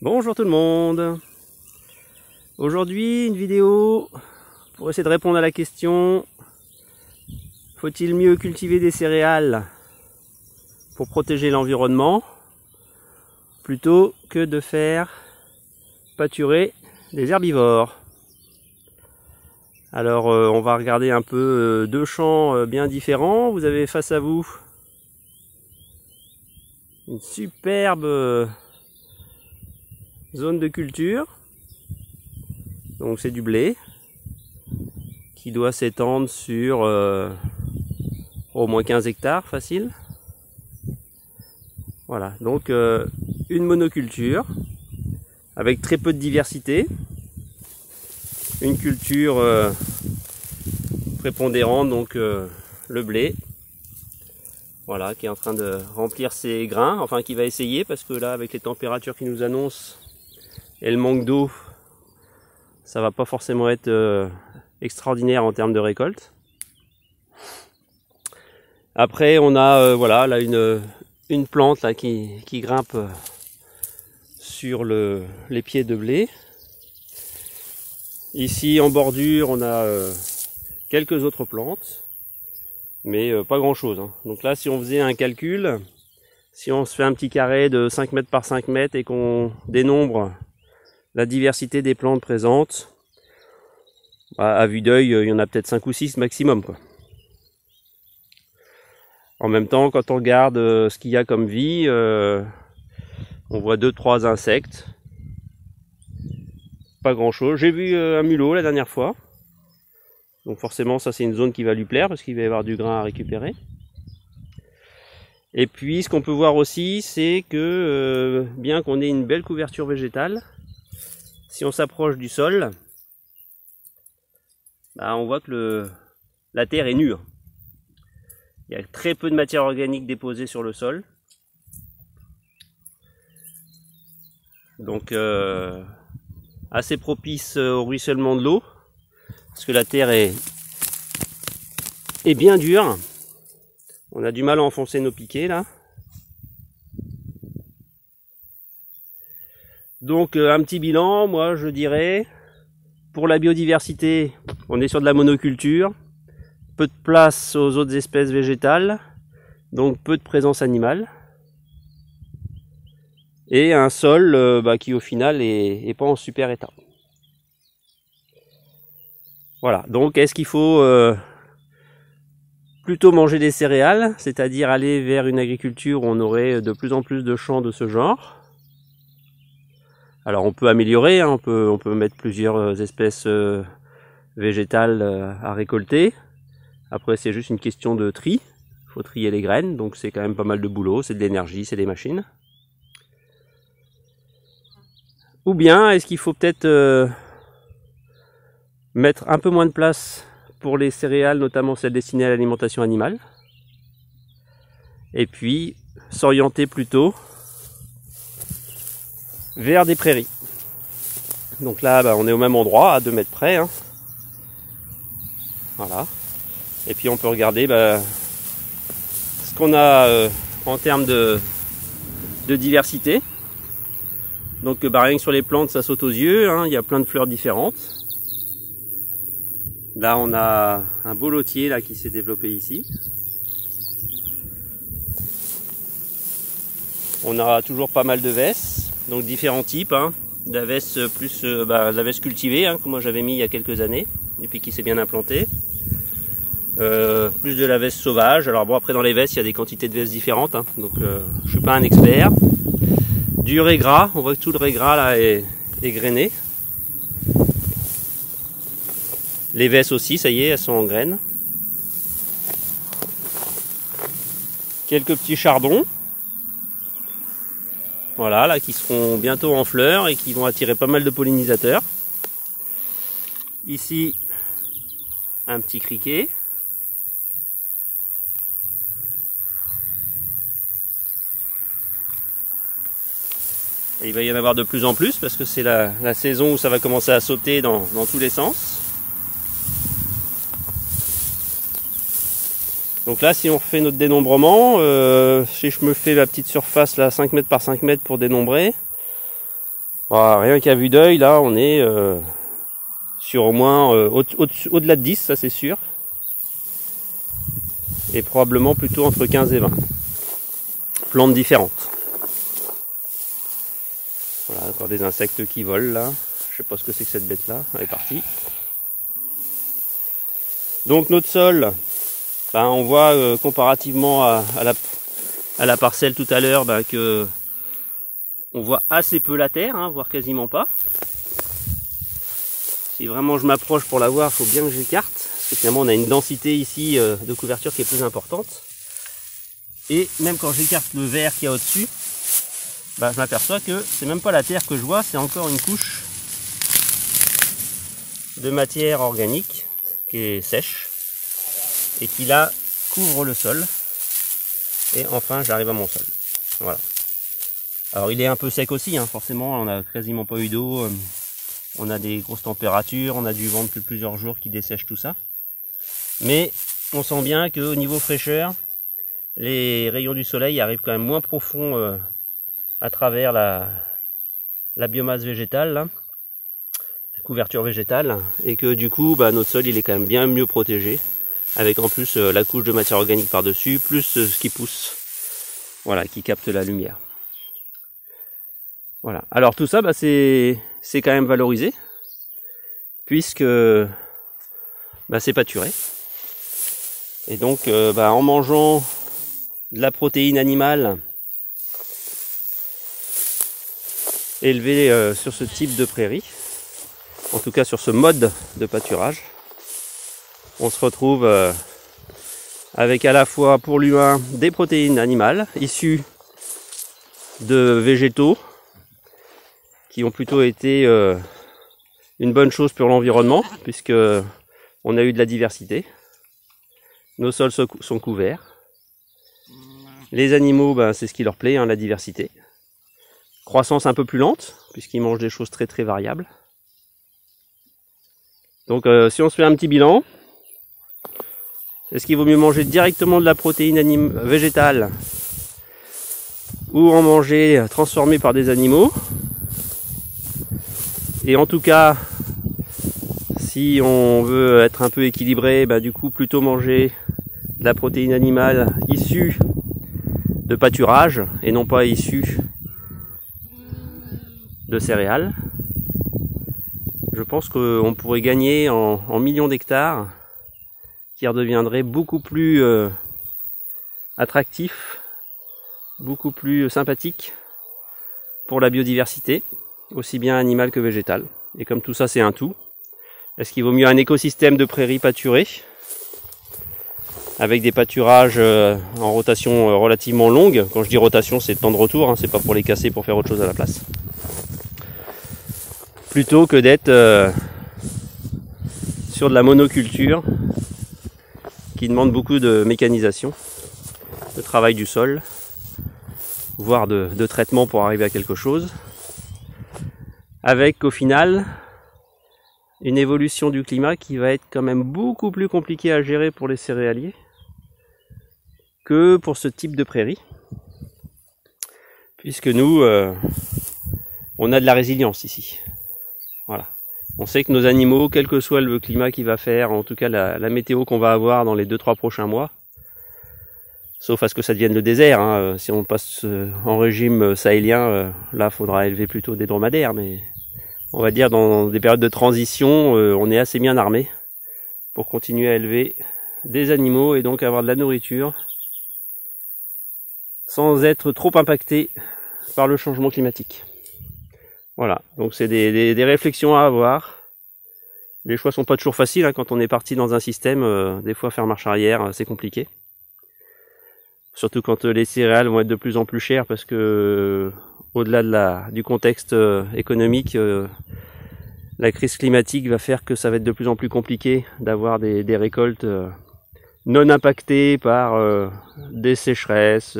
Bonjour tout le monde. Aujourd'hui une vidéo pour essayer de répondre à la question: faut-il mieux cultiver des céréales pour protéger l'environnement plutôt que de faire pâturer des herbivores? Alors on va regarder un peu deux champs bien différents. Vous avez face à vous une superbe zone de culture. Donc c'est du blé qui doit s'étendre sur au moins 15 hectares facile. Voilà, donc une monoculture avec très peu de diversité. Une culture prépondérante, donc le blé. Voilà, qui est en train de remplir ses grains, enfin qui va essayer, parce que là avec les températures qui nous annoncent et le manque d'eau, ça va pas forcément être extraordinaire en termes de récolte. Après on a voilà là une plante là qui grimpe sur les pieds de blé. Ici en bordure on a quelques autres plantes, mais pas grand chose, hein. Donc là si on faisait un calcul, si on se fait un petit carré de 5 mètres par 5 mètres et qu'on dénombre la diversité des plantes présentes, à vue d'œil, il y en a peut-être 5 ou 6 maximum, quoi. En même temps, quand on regarde ce qu'il y a comme vie, on voit 2-3 insectes. Pas grand chose. J'ai vu un mulot la dernière fois. Donc forcément, ça c'est une zone qui va lui plaire parce qu'il va y avoir du grain à récupérer. Et puis, ce qu'on peut voir aussi, c'est que bien qu'on ait une belle couverture végétale, si on s'approche du sol, bah, on voit que la terre est nue. Il y a très peu de matière organique déposée sur le sol. Donc assez propice au ruissellement de l'eau, parce que la terre est bien dure. On a du mal à enfoncer nos piquets là. Donc un petit bilan, moi je dirais, pour la biodiversité, on est sur de la monoculture, peu de place aux autres espèces végétales, donc peu de présence animale, et un sol qui au final est pas en super état. Voilà, donc est-ce qu'il faut plutôt manger des céréales, c'est-à-dire aller vers une agriculture où on aurait de plus en plus de champs de ce genre? Alors on peut améliorer, hein, on peut mettre plusieurs espèces végétales à récolter. Après c'est juste une question de tri, il faut trier les graines, donc c'est quand même pas mal de boulot, c'est de l'énergie, c'est des machines. Ou bien est-ce qu'il faut peut-être mettre un peu moins de place pour les céréales, notamment celles destinées à l'alimentation animale, et puis s'orienter plutôt vers des prairies. Donc là on est au même endroit, à 2 mètres près, hein. Voilà. Et puis on peut regarder ce qu'on a en termes de diversité. Donc rien que sur les plantes ça saute aux yeux, hein. Il y a plein de fleurs différentes. Là on a un beau lotier là qui s'est développé ici. On a toujours pas mal de vesses, donc différents types, hein. De la vesse plus la vesse cultivée, hein, que moi j'avais mis il y a quelques années, et puis qui s'est bien implantée. Plus de la vesse sauvage. Alors bon, après dans les vesses il y a des quantités de vesses différentes, hein, donc je suis pas un expert. Du raies gras, on voit que tout le raies gras là est grainé. Les vesses aussi, ça y est, elles sont en graines. Quelques petits chardons. Voilà, là qui seront bientôt en fleurs et qui vont attirer pas mal de pollinisateurs. Ici, un petit criquet. Et il va y en avoir de plus en plus parce que c'est la saison où ça va commencer à sauter dans tous les sens. Donc là, si on refait notre dénombrement, si je me fais la petite surface là, 5 mètres par 5 mètres pour dénombrer, Voilà, rien qu'à vue d'œil, là, on est sur au moins au-delà de 10, ça c'est sûr. Et probablement plutôt entre 15 et 20. Plantes différentes. Voilà, encore des insectes qui volent là. Je sais pas ce que c'est que cette bête là. Elle est partie. Donc notre sol, ben, on voit comparativement à la parcelle tout à l'heure, ben, que on voit assez peu la terre, hein, voire quasiment pas. Si vraiment je m'approche pour la voir, il faut bien que j'écarte. Parce que finalement on a une densité ici de couverture qui est plus importante. Et même quand j'écarte le verre qu'il y a au-dessus, bah, je m'aperçois que c'est même pas la terre que je vois, c'est encore une couche de matière organique qui est sèche et qui là couvre le sol. Et enfin j'arrive à mon sol. Voilà. Alors il est un peu sec aussi, hein, forcément, on n'a quasiment pas eu d'eau, on a des grosses températures, on a du vent depuis plusieurs jours qui dessèche tout ça. Mais on sent bien qu'au niveau fraîcheur, les rayons du soleil arrivent quand même moins profond à travers la biomasse végétale, là, la couverture végétale, et que du coup bah, notre sol il est quand même bien mieux protégé, avec en plus la couche de matière organique par-dessus, plus ce qui pousse, voilà, qui capte la lumière. Voilà. Alors tout ça, bah, c'est quand même valorisé, puisque bah, c'est pâturé. Et donc bah, en mangeant de la protéine animale élevée sur ce type de prairie, en tout cas sur ce mode de pâturage, on se retrouve avec à la fois pour l'humain des protéines animales issues de végétaux qui ont plutôt été une bonne chose pour l'environnement, puisque on a eu de la diversité. Nos sols sont couverts. Les animaux, ben, c'est ce qui leur plaît, hein, la diversité. Croissance un peu plus lente, puisqu'ils mangent des choses très très variables. Donc si on se fait un petit bilan, est-ce qu'il vaut mieux manger directement de la protéine végétale ou en manger transformé par des animaux? Et en tout cas, si on veut être un peu équilibré, bah du coup plutôt manger de la protéine animale issue de pâturage et non pas issue de céréales. Je pense qu'on pourrait gagner en millions d'hectares qui redeviendraient beaucoup plus attractifs, beaucoup plus sympathiques pour la biodiversité, aussi bien animale que végétale. Et comme tout ça c'est un tout, est-ce qu'il vaut mieux un écosystème de prairies pâturées avec des pâturages en rotation relativement longue? Quand je dis rotation, c'est le temps de retour, hein, c'est pas pour les casser pour faire autre chose à la place. Plutôt que d'être sur de la monoculture qui demande beaucoup de mécanisation, de travail du sol, voire de traitement pour arriver à quelque chose, avec au final une évolution du climat qui va être quand même beaucoup plus compliquée à gérer pour les céréaliers que pour ce type de prairie, puisque nous on a de la résilience ici. Voilà. On sait que nos animaux, quel que soit le climat qu'il va faire, en tout cas la météo qu'on va avoir dans les 2-3 prochains mois, sauf à ce que ça devienne le désert, hein, si on passe en régime sahélien, là il faudra élever plutôt des dromadaires, mais on va dire dans des périodes de transition, on est assez bien armé pour continuer à élever des animaux et donc avoir de la nourriture sans être trop impacté par le changement climatique. Voilà, donc c'est des réflexions à avoir. Les choix sont pas toujours faciles, hein, quand on est parti dans un système, des fois faire marche arrière, c'est compliqué. Surtout quand les céréales vont être de plus en plus chères parce que au-delà du contexte économique, la crise climatique va faire que ça va être de plus en plus compliqué d'avoir des récoltes non impactées par des sécheresses,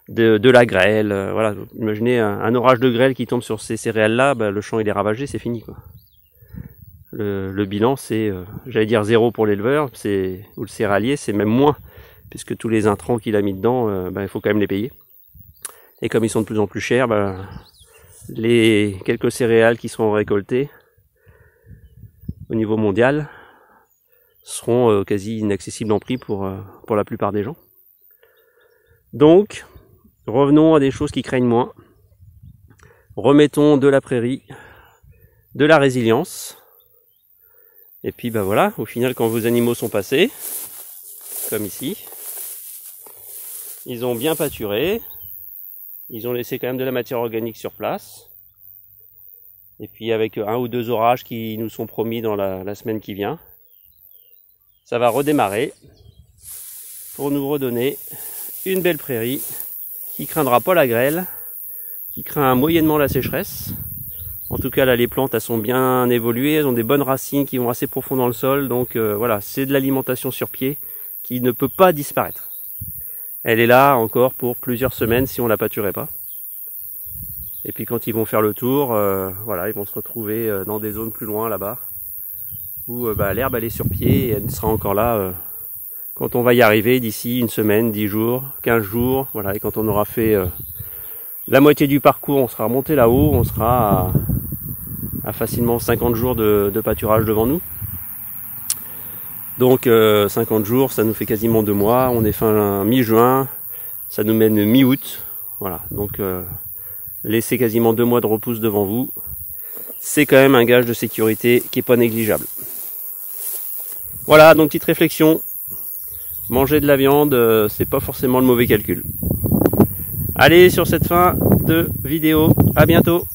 de la grêle, voilà. Imaginez un orage de grêle qui tombe sur ces céréales-là, bah, le champ il est ravagé, c'est fini, quoi. Le bilan c'est, j'allais dire 0 pour l'éleveur, ou le céréalier, c'est même moins, puisque tous les intrants qu'il a mis dedans, bah, il faut quand même les payer. Et comme ils sont de plus en plus chers, bah, les quelques céréales qui seront récoltées au niveau mondial seront quasi inaccessibles en prix pour la plupart des gens. Donc, revenons à des choses qui craignent moins. Remettons de la prairie, de la résilience. Et puis ben voilà, au final quand vos animaux sont passés, comme ici, ils ont bien pâturé, ils ont laissé quand même de la matière organique sur place. Et puis avec 1 ou 2 orages qui nous sont promis dans la semaine qui vient, ça va redémarrer pour nous redonner une belle prairie qui craindra pas la grêle, qui craint moyennement la sécheresse. En tout cas là les plantes elles sont bien évoluées, elles ont des bonnes racines qui vont assez profond dans le sol, donc voilà, c'est de l'alimentation sur pied qui ne peut pas disparaître. Elle est là encore pour plusieurs semaines si on la pâturait pas. Et puis quand ils vont faire le tour, voilà, ils vont se retrouver dans des zones plus loin là-bas, où l'herbe elle est sur pied et elle sera encore là quand on va y arriver d'ici une semaine, 10 jours, 15 jours, voilà, et quand on aura fait la moitié du parcours, on sera remonté là-haut, on sera à facilement 50 jours de pâturage devant nous. Donc 50 jours, ça nous fait quasiment 2 mois, on est fin mi-juin, ça nous mène mi-août, voilà, donc laisser quasiment 2 mois de repousse devant vous, c'est quand même un gage de sécurité qui est pas négligeable. Voilà, donc petite réflexion, manger de la viande, c'est pas forcément le mauvais calcul. Allez, sur cette fin de vidéo, à bientôt.